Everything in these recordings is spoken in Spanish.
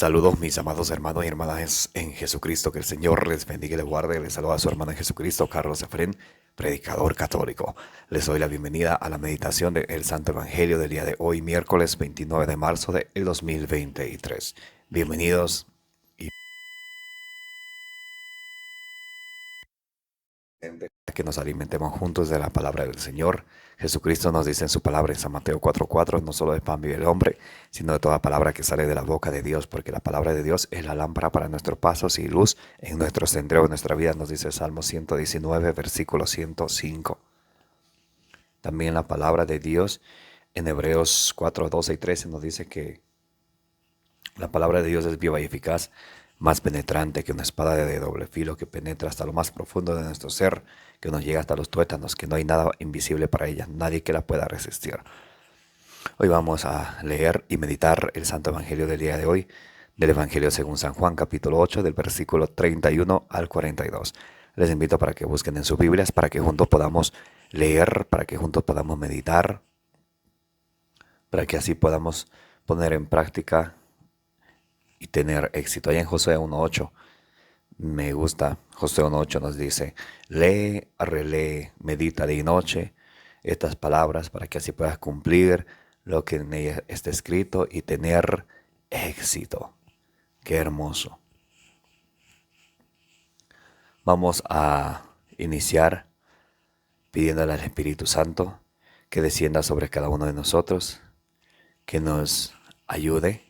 Saludos mis amados hermanos y hermanas en Jesucristo, que el Señor les bendiga y les guarde. Les saluda a su hermano en Jesucristo, Carlos Efrén, predicador católico. Les doy la bienvenida a la meditación del Santo Evangelio del día de hoy, miércoles 29 de marzo del 2023. Bienvenidos y que nos alimentemos juntos de la palabra del Señor. Jesucristo nos dice en su palabra en San Mateo 4:4, no solo de pan vive el hombre, sino de toda palabra que sale de la boca de Dios, porque la palabra de Dios es la lámpara para nuestros pasos y luz en nuestro sendero, en nuestra vida, nos dice el Salmo 119, versículo 105. También la palabra de Dios en Hebreos 4:12 y 13 nos dice que la palabra de Dios es viva y eficaz, más penetrante que una espada de doble filo, que penetra hasta lo más profundo de nuestro ser, que nos llega hasta los tuétanos, que no hay nada invisible para ella, nadie que la pueda resistir. Hoy vamos a leer y meditar el Santo Evangelio del día de hoy, del Evangelio según San Juan, capítulo 8, del versículo 31 al 42. Les invito para que busquen en sus Biblias, para que juntos podamos leer, para que juntos podamos meditar, para que así podamos poner en práctica y tener éxito. Allá en Josué 1:8, me gusta, Josué 1:8 nos dice, lee, relee, medita día y noche estas palabras para que así puedas cumplir lo que en ella está escrito y tener éxito. Qué hermoso. Vamos a iniciar pidiéndole al Espíritu Santo que descienda sobre cada uno de nosotros, que nos ayude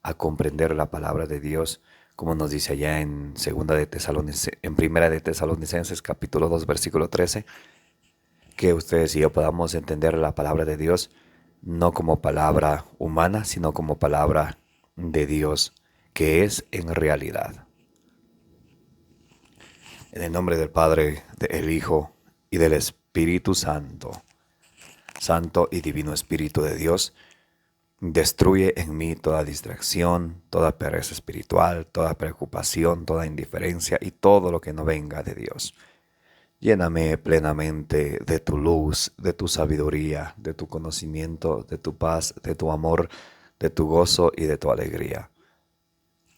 a comprender la palabra de Dios, como nos dice allá en Primera de Tesalonicenses, capítulo 2, versículo 13, que ustedes y yo podamos entender la palabra de Dios no como palabra humana, sino como palabra de Dios, que es en realidad. En el nombre del Padre, del Hijo y del Espíritu Santo, Santo y Divino Espíritu de Dios, destruye en mí toda distracción, toda pereza espiritual, toda preocupación, toda indiferencia y todo lo que no venga de Dios. Lléname plenamente de tu luz, de tu sabiduría, de tu conocimiento, de tu paz, de tu amor, de tu gozo y de tu alegría.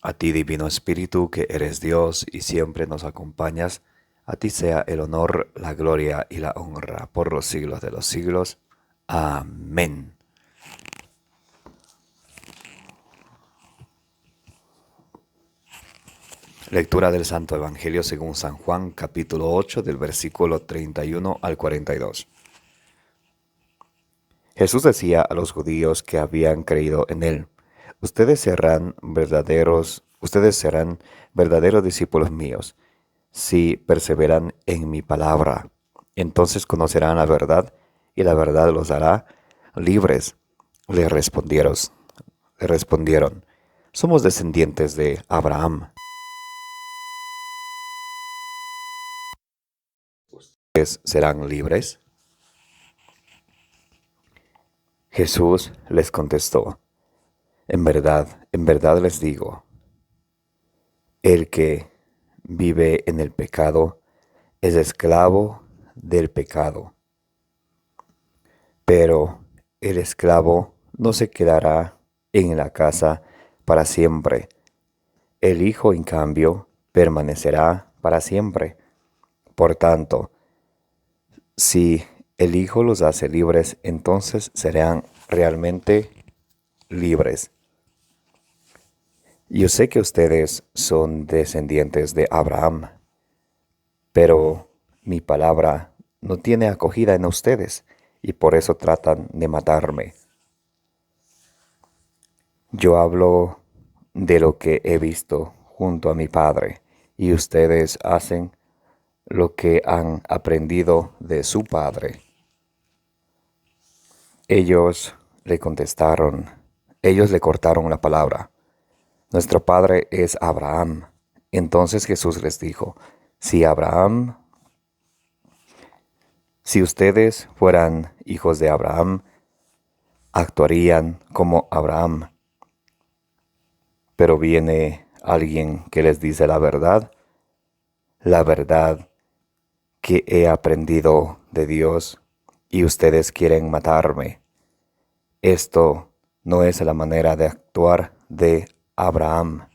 A ti, Divino Espíritu, que eres Dios y siempre nos acompañas, a ti sea el honor, la gloria y la honra por los siglos de los siglos. Amén. Lectura del Santo Evangelio según San Juan, capítulo 8, del versículo 31 al 42. Jesús decía a los judíos que habían creído en él, ustedes serán verdaderos discípulos míos, si perseveran en mi palabra. Entonces conocerán la verdad, y la verdad los hará libres. Le respondieron, somos descendientes de Abraham. ¿Ustedes serán libres? Jesús les contestó, en verdad les digo, el que vive en el pecado es esclavo del pecado. Pero el esclavo no se quedará en la casa para siempre. El Hijo, en cambio, permanecerá para siempre. Por tanto, si el Hijo los hace libres, entonces serán realmente libres. Yo sé que ustedes son descendientes de Abraham, pero mi palabra no tiene acogida en ustedes y por eso tratan de matarme. Yo hablo de lo que he visto junto a mi Padre y ustedes hacen lo que han aprendido de su padre. Ellos le cortaron la palabra. Nuestro padre es Abraham. Entonces Jesús les dijo, si ustedes fueran hijos de Abraham, actuarían como Abraham. Pero viene alguien que les dice la verdad que he aprendido de Dios, y ustedes quieren matarme. Esto no es la manera de actuar de Abraham.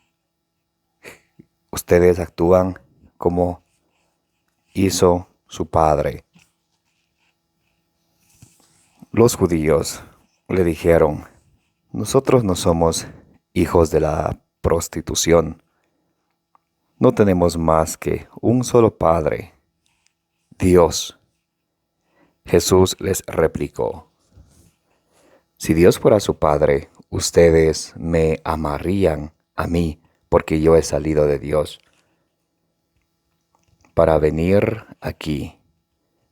Ustedes actúan como hizo su padre. Los judíos le dijeron: nosotros no somos hijos de la prostitución. No tenemos más que un solo Padre, Dios. Jesús les replicó: si Dios fuera su Padre, ustedes me amarían a mí, porque yo he salido de Dios para venir aquí.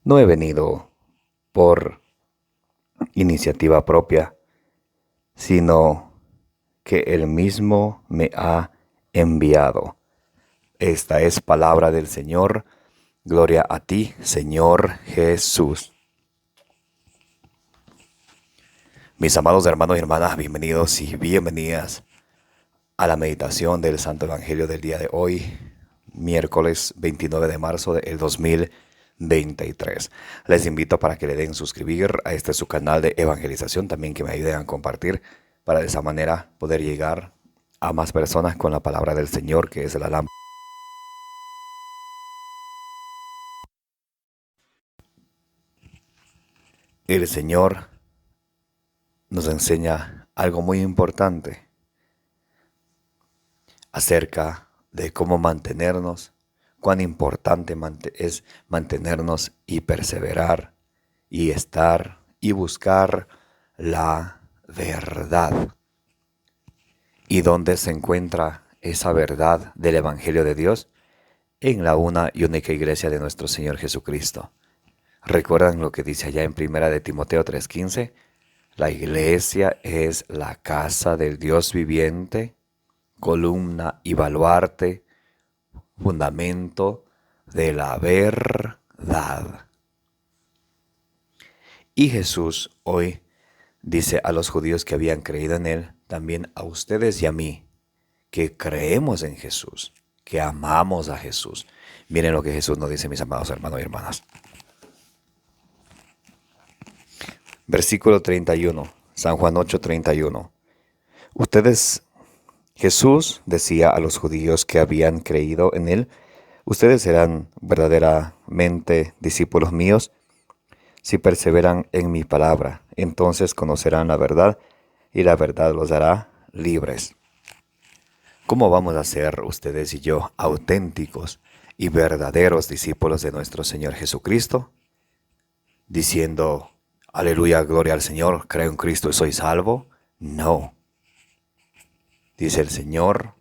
No he venido por iniciativa propia, sino que Él mismo me ha enviado. Esta es palabra del Señor. Gloria a ti, Señor Jesús. Mis amados hermanos y hermanas, bienvenidos y bienvenidas a la meditación del Santo Evangelio del día de hoy, miércoles 29 de marzo del 2023. Les invito para que le den suscribir a este su canal de evangelización, también que me ayuden a compartir, para de esa manera poder llegar a más personas con la palabra del Señor, que es la lámpara. El Señor nos enseña algo muy importante acerca de cómo mantenernos, cuán importante es mantenernos y perseverar y estar y buscar la verdad. ¿Y dónde se encuentra esa verdad del Evangelio de Dios? En la una y única iglesia de nuestro Señor Jesucristo. ¿Recuerdan lo que dice allá en 1 de Timoteo 3:15? La iglesia es la casa del Dios viviente, columna y baluarte, fundamento de la verdad. Y Jesús hoy dice a los judíos que habían creído en Él, también a ustedes y a mí, que creemos en Jesús, que amamos a Jesús. Miren lo que Jesús nos dice, mis amados hermanos y hermanas. Versículo 31, San Juan 8:31. Jesús decía a los judíos que habían creído en Él: ustedes serán verdaderamente discípulos míos si perseveran en mi palabra. Entonces conocerán la verdad y la verdad los hará libres. ¿Cómo vamos a ser ustedes y yo auténticos y verdaderos discípulos de nuestro Señor Jesucristo? Diciendo: aleluya, gloria al Señor, creo en Cristo y soy salvo. No. Dice el Señor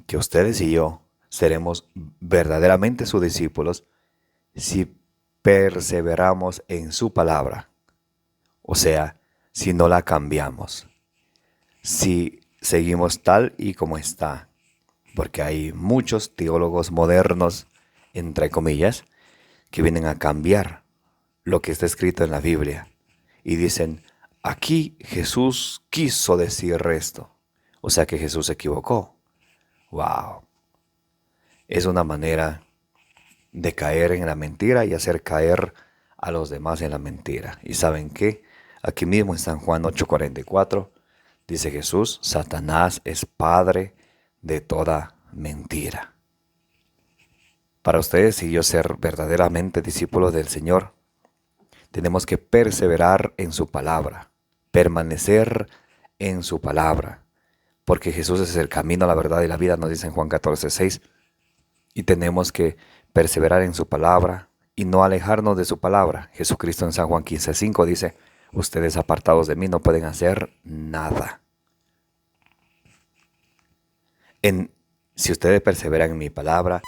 que ustedes y yo seremos verdaderamente sus discípulos si perseveramos en su palabra. O sea, si no la cambiamos. Si seguimos tal y como está. Porque hay muchos teólogos modernos, entre comillas, que vienen a cambiar lo que está escrito en la Biblia. Y dicen: aquí Jesús quiso decir esto. O sea que Jesús se equivocó. ¡Wow! Es una manera de caer en la mentira y hacer caer a los demás en la mentira. ¿Y saben qué? Aquí mismo en San Juan 8:44 dice Jesús: Satanás es padre de toda mentira. Para ustedes y yo ser verdaderamente discípulos del Señor, tenemos que perseverar en su palabra, permanecer en su palabra. Porque Jesús es el camino, la verdad y la vida, nos dice en Juan 14:6. Y tenemos que perseverar en su palabra y no alejarnos de su palabra. Jesucristo en San Juan 15:5 dice: ustedes apartados de mí no pueden hacer nada. Si ustedes perseveran en mi palabra,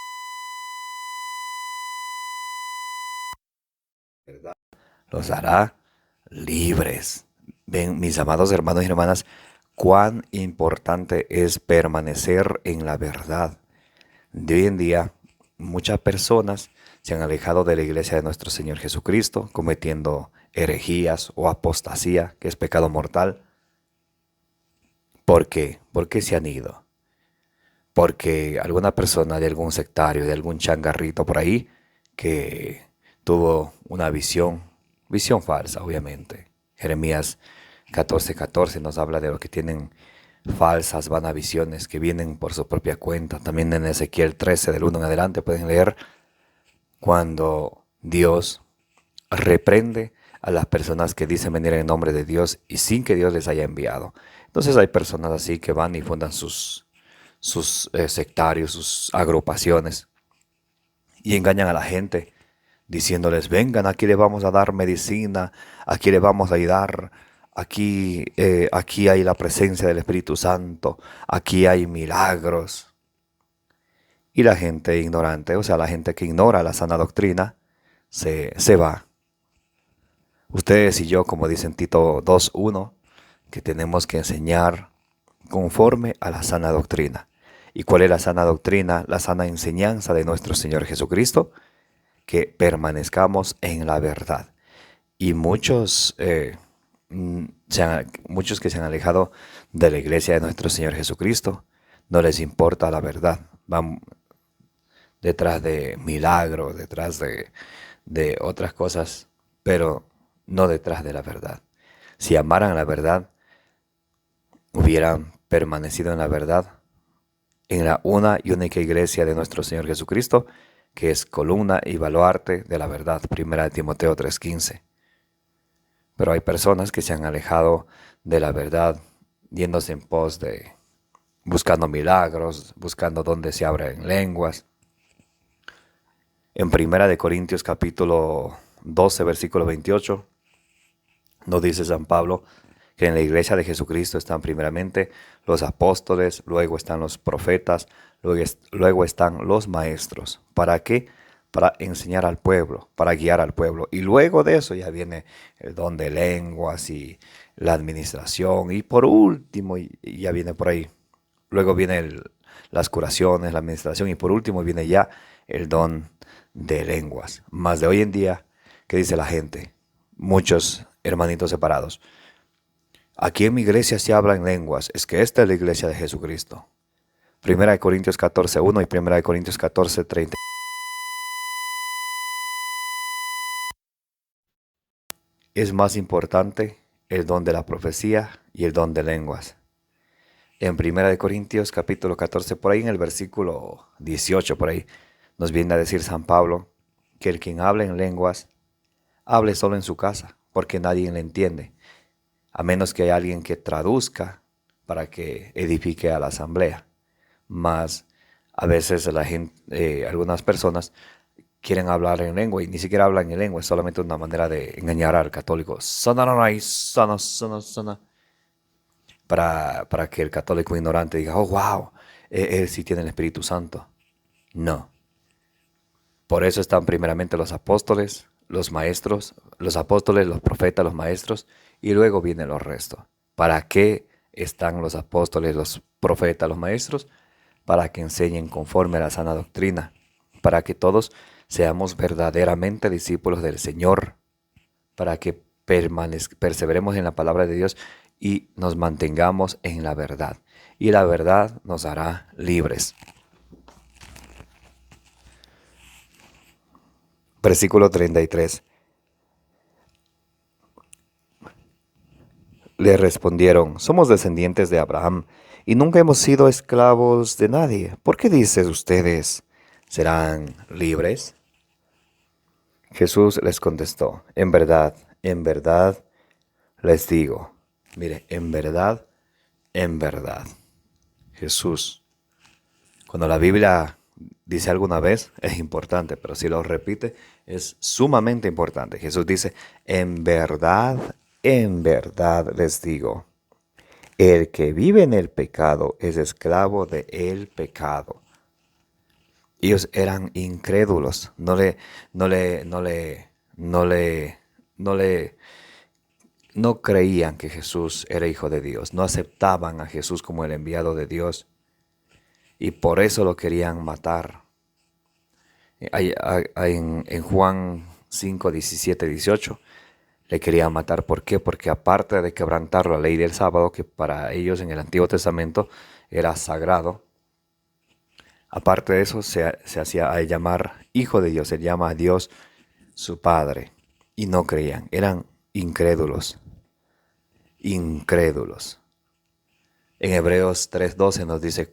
los hará libres. Ven, mis amados hermanos y hermanas, cuán importante es permanecer en la verdad. De hoy en día, muchas personas se han alejado de la iglesia de nuestro Señor Jesucristo, cometiendo herejías o apostasía, que es pecado mortal. ¿Por qué? ¿Por qué se han ido? Porque alguna persona de algún sectario, de algún changarrito por ahí, que tuvo una visión falsa, obviamente. Jeremías 14:14 nos habla de los que tienen falsas vanavisiones que vienen por su propia cuenta. También en Ezequiel 13, del 1 en adelante, pueden leer cuando Dios reprende a las personas que dicen venir en nombre de Dios y sin que Dios les haya enviado. Entonces hay personas así que van y fundan sus sectarios, sus agrupaciones y engañan a la gente diciéndoles, vengan, aquí le vamos a dar medicina, aquí le vamos a ayudar, aquí hay la presencia del Espíritu Santo, aquí hay milagros. Y la gente ignorante, o sea, la gente que ignora la sana doctrina, se va. Ustedes y yo, como dice en Tito 2:1, que tenemos que enseñar conforme a la sana doctrina. ¿Y cuál es la sana doctrina? La sana enseñanza de nuestro Señor Jesucristo, que permanezcamos en la verdad. Y muchos que se han alejado de la iglesia de nuestro Señor Jesucristo, no les importa la verdad. Van detrás de milagros, detrás de otras cosas, pero no detrás de la verdad. Si amaran la verdad, hubieran permanecido en la verdad, en la una y única iglesia de nuestro Señor Jesucristo, que es columna y baluarte de la verdad. 1 Timoteo 3:15. Pero hay personas que se han alejado de la verdad, yéndose en pos de, buscando milagros, buscando donde se abren lenguas. En 1 Corintios capítulo 12, versículo 28, nos dice San Pablo que en la iglesia de Jesucristo están primeramente los apóstoles, luego están los profetas, luego están los maestros. ¿Para qué? Para enseñar al pueblo, para guiar al pueblo. Y luego de eso ya viene el don de lenguas y la administración. Y por último, y ya viene por ahí, luego viene las curaciones, la administración. Y por último viene ya el don de lenguas. Más de hoy en día, ¿qué dice la gente? Muchos hermanitos separados. Aquí en mi iglesia se habla en lenguas. Es que esta es la iglesia de Jesucristo. 1 Corintios 14:1 y 1 Corintios 14:30. Es más importante el don de la profecía y el don de lenguas. En 1 Corintios capítulo 14, por ahí en el versículo 18, por ahí, nos viene a decir San Pablo que el quien hable en lenguas, hable solo en su casa, porque nadie le entiende, a menos que haya alguien que traduzca para que edifique a la asamblea. Mas a veces la gente, algunas personas quieren hablar en lengua y ni siquiera hablan en lengua, es solamente una manera de engañar al católico. Para que el católico ignorante diga, oh wow, él sí tiene el Espíritu Santo. No. Por eso están primeramente los apóstoles, los maestros, los apóstoles, los profetas, los maestros, y luego vienen los restos. ¿Para qué están los apóstoles, los profetas, los maestros? Para que enseñen conforme a la sana doctrina, para que todos seamos verdaderamente discípulos del Señor, para que perseveremos en la palabra de Dios y nos mantengamos en la verdad. Y la verdad nos hará libres. Versículo 33. Le respondieron, somos descendientes de Abraham y nunca hemos sido esclavos de nadie. ¿Por qué dicen ustedes, serán libres? Jesús les contestó, en verdad les digo. Mire, en verdad, Jesús, cuando la Biblia dice alguna vez, es importante, pero si lo repite, es sumamente importante. Jesús dice, en verdad les digo, el que vive en el pecado es esclavo del pecado. Ellos eran incrédulos, no creían que Jesús era hijo de Dios, no aceptaban a Jesús como el enviado de Dios y por eso lo querían matar. En Juan 5, 17, 18 le querían matar. ¿Por qué? Porque aparte de quebrantar la ley del sábado, que para ellos en el Antiguo Testamento era sagrado, aparte de eso se hacía a llamar hijo de Dios, se llama a Dios su Padre. Y no creían, eran incrédulos. En Hebreos 3:12 nos dice,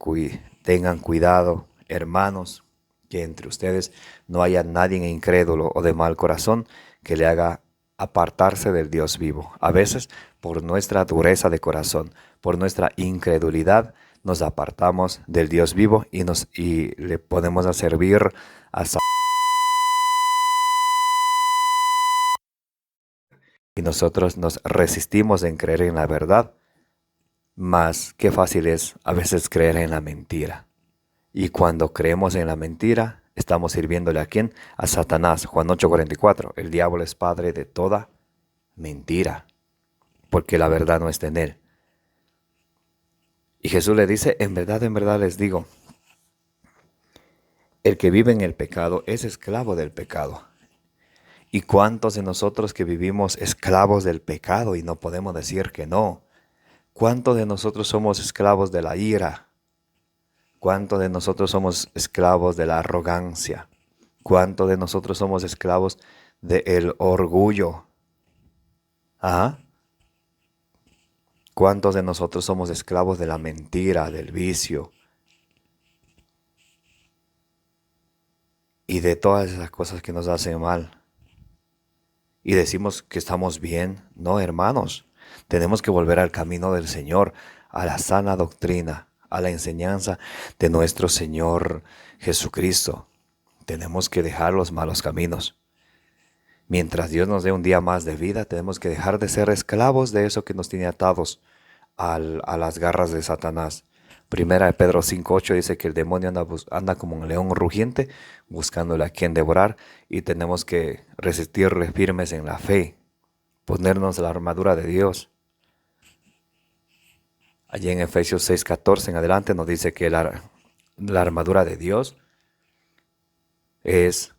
tengan cuidado, hermanos, que entre ustedes no haya nadie incrédulo o de mal corazón que le haga apartarse del Dios vivo. A veces, por nuestra dureza de corazón, por nuestra incredulidad, nos apartamos del Dios vivo y le ponemos a servir a y nosotros nos resistimos en creer en la verdad, mas qué fácil es a veces creer en la mentira. Y cuando creemos en la mentira, estamos sirviéndole ¿a quién? A Satanás. Juan 8:44. El diablo es padre de toda mentira, porque la verdad no está en él. Y Jesús le dice, en verdad les digo, el que vive en el pecado es esclavo del pecado. ¿Y cuántos de nosotros que vivimos esclavos del pecado y no podemos decir que no? ¿Cuántos de nosotros somos esclavos de la ira? ¿Cuántos de nosotros somos esclavos de la arrogancia? ¿Cuántos de nosotros somos esclavos del orgullo? ¿Ah? ¿Cuántos de nosotros somos esclavos de la mentira, del vicio y de todas esas cosas que nos hacen mal? Y decimos que estamos bien. No, hermanos, tenemos que volver al camino del Señor, a la sana doctrina, a la enseñanza de nuestro Señor Jesucristo. Tenemos que dejar los malos caminos. Mientras Dios nos dé un día más de vida, tenemos que dejar de ser esclavos de eso que nos tiene atados a las garras de Satanás. Primera de Pedro 5:8 dice que el demonio anda como un león rugiente buscándole a quien devorar, y tenemos que resistirle firmes en la fe, ponernos la armadura de Dios. Allí en Efesios 6:14 en adelante nos dice que la armadura de Dios es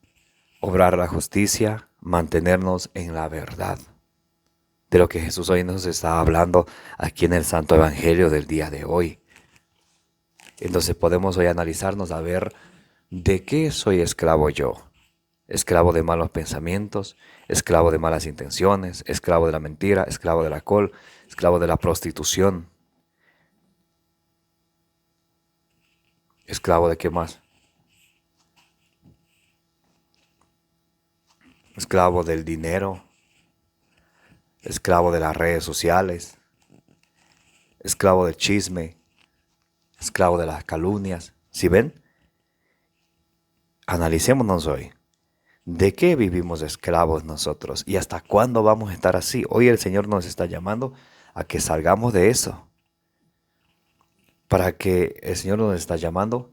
obrar la justicia, mantenernos en la verdad. De lo que Jesús hoy nos está hablando aquí en el Santo Evangelio del día de hoy. Entonces podemos hoy analizarnos a ver de qué soy esclavo yo. Esclavo de malos pensamientos, esclavo de malas intenciones, esclavo de la mentira, esclavo del alcohol, esclavo de la prostitución. ¿Esclavo de qué más? Esclavo del dinero, esclavo de las redes sociales, esclavo del chisme, esclavo de las calumnias. ¿Sí ven? Analicémonos hoy. ¿De qué vivimos esclavos nosotros? ¿Y hasta cuándo vamos a estar así? Hoy el Señor nos está llamando a que salgamos de eso. Para que el Señor nos está llamando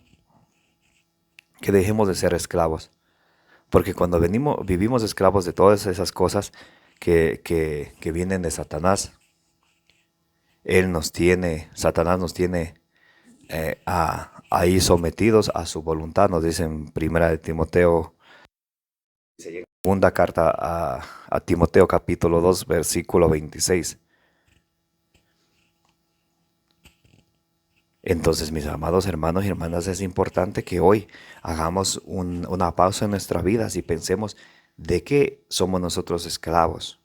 que dejemos de ser esclavos. Porque cuando vivimos esclavos de todas esas cosas que vienen de Satanás, Satanás nos tiene ahí sometidos a su voluntad. Nos dice en Primera de Timoteo, segunda carta a Timoteo capítulo 2, versículo 26. Entonces, mis amados hermanos y hermanas, es importante que hoy hagamos una pausa en nuestras vidas y pensemos de qué somos nosotros esclavos.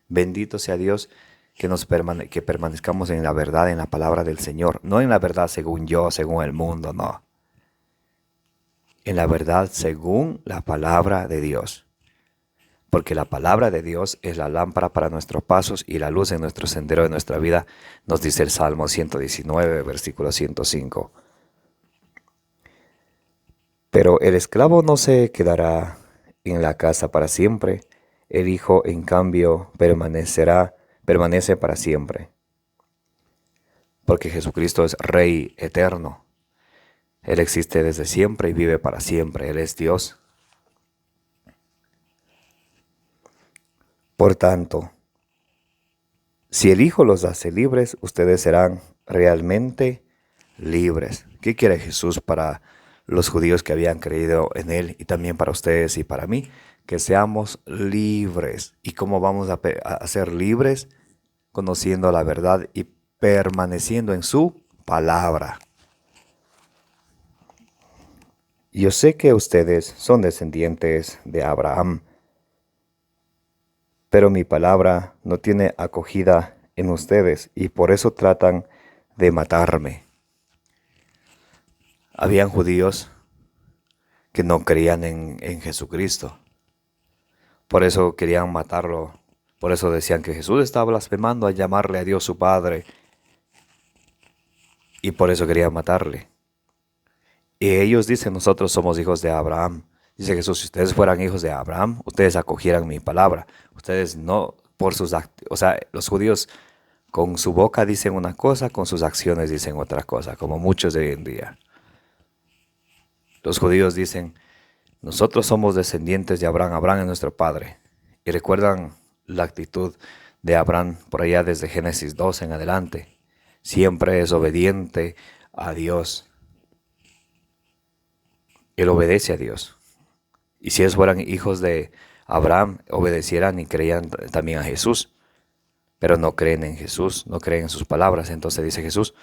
Bendito sea Dios que permanezcamos en la verdad, en la palabra del Señor, no en la verdad según yo, según el mundo, no. En la verdad según la palabra de Dios. Porque la palabra de Dios es la lámpara para nuestros pasos y la luz en nuestro sendero de nuestra vida, nos dice el Salmo 119, versículo 105. Pero el esclavo no se quedará en la casa para siempre, el Hijo, en cambio, permanece para siempre. Porque Jesucristo es Rey eterno. Él existe desde siempre y vive para siempre. Él es Dios. Por tanto, si el Hijo los hace libres, ustedes serán realmente libres. ¿Qué quiere Jesús para los judíos que habían creído en Él y también para ustedes y para mí? Que seamos libres. ¿Y cómo vamos a ser libres? Conociendo la verdad y permaneciendo en su palabra. Yo sé que ustedes son descendientes de Abraham, pero mi palabra no tiene acogida en ustedes y por eso tratan de matarme. Habían judíos que no creían en Jesucristo. Por eso querían matarlo. Por eso decían que Jesús estaba blasfemando al llamarle a Dios su Padre. Y por eso querían matarle. Y ellos dicen, nosotros somos hijos de Abraham. Dice Jesús, si ustedes fueran hijos de Abraham, ustedes acogieran mi palabra. Ustedes no, por sus actos. O sea, los judíos con su boca dicen una cosa, con sus acciones dicen otra cosa, como muchos de hoy en día. Los judíos dicen, nosotros somos descendientes de Abraham, Abraham es nuestro padre. Y recuerdan la actitud de Abraham por allá desde Génesis 2 en adelante. Siempre es obediente a Dios. Él obedece a Dios. Y si ellos fueran hijos de Abraham, obedecieran y creían también a Jesús. Pero no creen en Jesús, no creen en sus palabras. Entonces dice Jesús,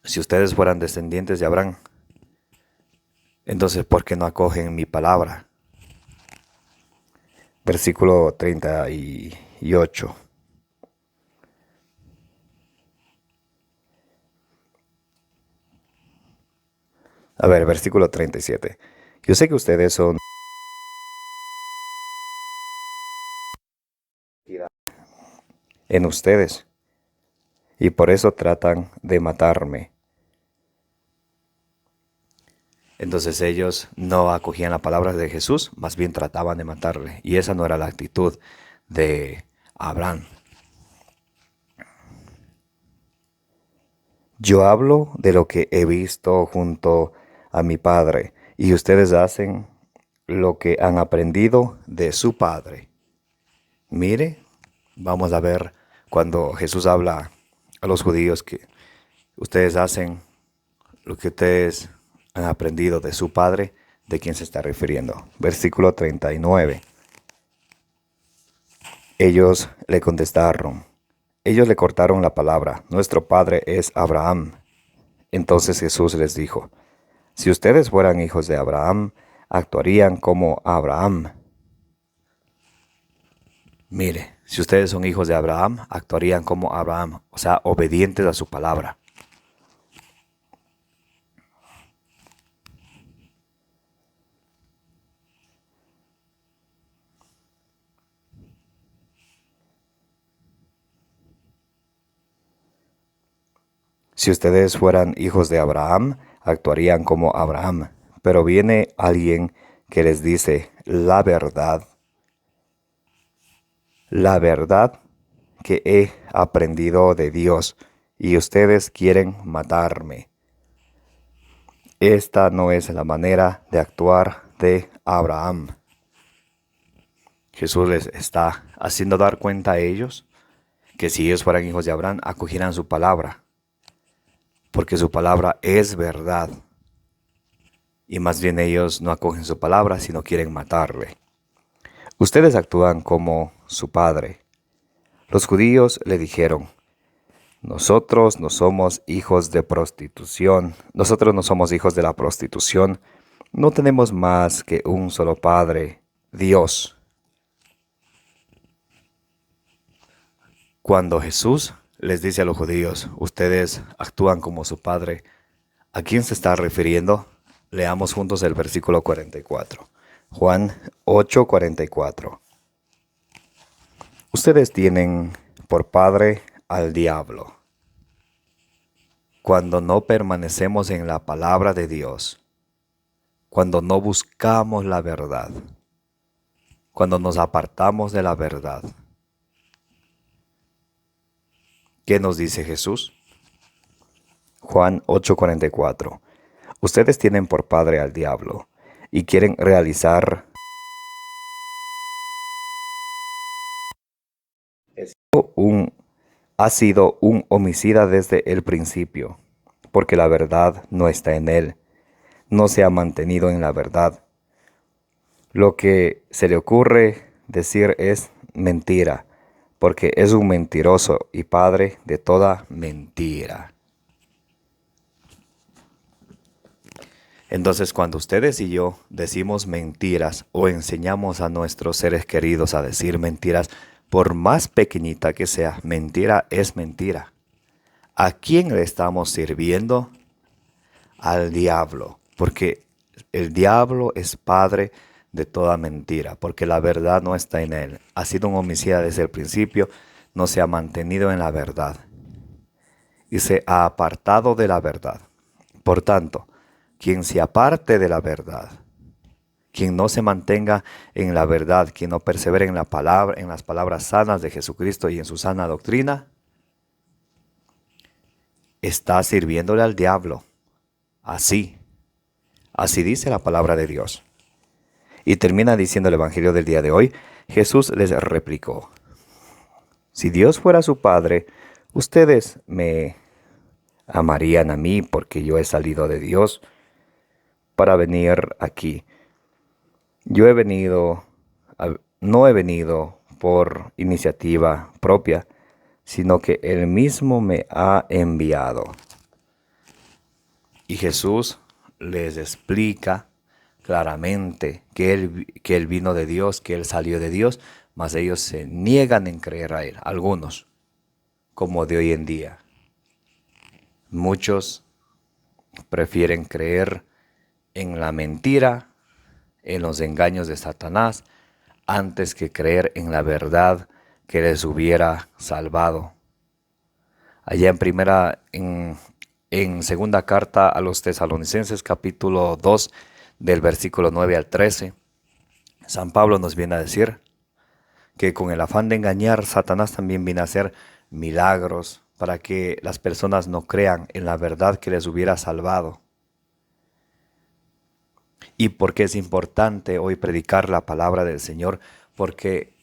si ustedes fueran descendientes de Abraham, entonces ¿por qué no acogen mi palabra? Versículo 38. A ver, versículo 37. Yo sé que ustedes son en ustedes y por eso tratan de matarme. Entonces ellos no acogían la palabra de Jesús, más bien trataban de matarle. Y esa no era la actitud de Abraham. Yo hablo de lo que he visto junto a mi padre, y ustedes hacen lo que han aprendido de su padre. Mire, vamos a ver cuando Jesús habla a los judíos que ustedes hacen lo que ustedes han aprendido de su padre, ¿de quién se está refiriendo? Versículo 39. Ellos le contestaron. Ellos le cortaron la palabra. Nuestro padre es Abraham. Entonces Jesús les dijo, si ustedes fueran hijos de Abraham, actuarían como Abraham. Mire, si ustedes son hijos de Abraham, actuarían como Abraham, o sea, obedientes a su palabra. Si ustedes fueran hijos de Abraham, actuarían como Abraham. Pero viene alguien que les dice la verdad que he aprendido de Dios, y ustedes quieren matarme. Esta no es la manera de actuar de Abraham. Jesús les está haciendo dar cuenta a ellos que si ellos fueran hijos de Abraham, acogieran su palabra. Porque su palabra es verdad. Y más bien ellos no acogen su palabra, sino quieren matarle. Ustedes actúan como su padre. Los judíos le dijeron, nosotros no somos hijos de prostitución. Nosotros no somos hijos de la prostitución. No tenemos más que un solo Padre, Dios. Cuando Jesús les dice a los judíos, ustedes actúan como su padre, ¿a quién se está refiriendo? Leamos juntos el versículo 44. Juan 8:44. Ustedes tienen por padre al diablo. Cuando no permanecemos en la palabra de Dios, cuando no buscamos la verdad, cuando nos apartamos de la verdad, ¿qué nos dice Jesús? Juan 8:44. Ustedes tienen por padre al diablo y quieren realizar ha sido un homicida desde el principio, porque la verdad no está en él, no se ha mantenido en la verdad. Lo que se le ocurre decir es mentira, porque es un mentiroso y padre de toda mentira. Entonces, cuando ustedes y yo decimos mentiras o enseñamos a nuestros seres queridos a decir mentiras, por más pequeñita que sea, mentira es mentira. ¿A quién le estamos sirviendo? Al diablo, porque el diablo es padre de toda mentira, porque la verdad no está en él. Ha sido un homicida desde el principio, no se ha mantenido en la verdad y se ha apartado de la verdad. Por tanto, quien se aparte de la verdad, quien no se mantenga en la verdad, quien no persevere en la palabra, en las palabras sanas de Jesucristo y en su sana doctrina, está sirviéndole al diablo. Así dice la palabra de Dios. Y termina diciendo el Evangelio del día de hoy, Jesús les replicó: si Dios fuera su Padre, ustedes me amarían a mí porque yo he salido de Dios para venir aquí. Yo no he venido por iniciativa propia, sino que Él mismo me ha enviado. Y Jesús les explica claramente que él vino de Dios, que Él salió de Dios, mas ellos se niegan en creer a Él, algunos, como de hoy en día. Muchos prefieren creer en la mentira, en los engaños de Satanás, antes que creer en la verdad que les hubiera salvado. Allá en segunda carta a los Tesalonicenses, capítulo 2, del versículo 9 al 13, San Pablo nos viene a decir que con el afán de engañar, Satanás también viene a hacer milagros para que las personas no crean en la verdad que les hubiera salvado. ¿Y por qué es importante hoy predicar la palabra del Señor? Porque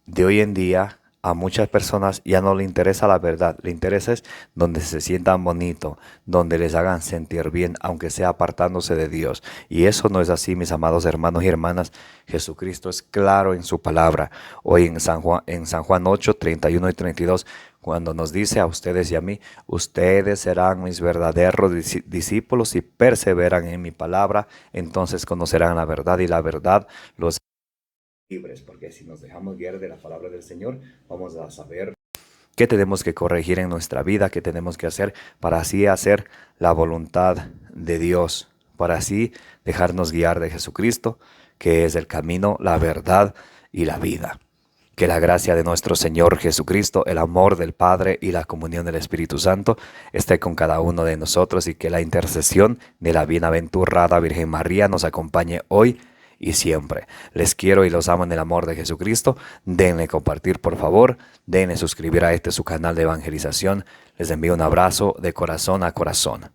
de hoy en día a muchas personas ya no le interesa la verdad, le interesa es donde se sientan bonito, donde les hagan sentir bien, aunque sea apartándose de Dios. Y eso no es así, mis amados hermanos y hermanas. Jesucristo es claro en su palabra. Hoy en San Juan 8, 31 y 32, cuando nos dice a ustedes y a mí: ustedes serán mis verdaderos discípulos si perseveran en mi palabra, entonces conocerán la verdad y la verdad los libres, porque si nos dejamos guiar de la palabra del Señor, vamos a saber qué tenemos que corregir en nuestra vida, qué tenemos que hacer para así hacer la voluntad de Dios, para así dejarnos guiar de Jesucristo, que es el camino, la verdad y la vida. Que la gracia de nuestro Señor Jesucristo, el amor del Padre y la comunión del Espíritu Santo esté con cada uno de nosotros, y que la intercesión de la bienaventurada Virgen María nos acompañe hoy y siempre. Les quiero y los amo en el amor de Jesucristo. Denle compartir, por favor. Denle suscribir a su canal de evangelización. Les envío un abrazo de corazón a corazón.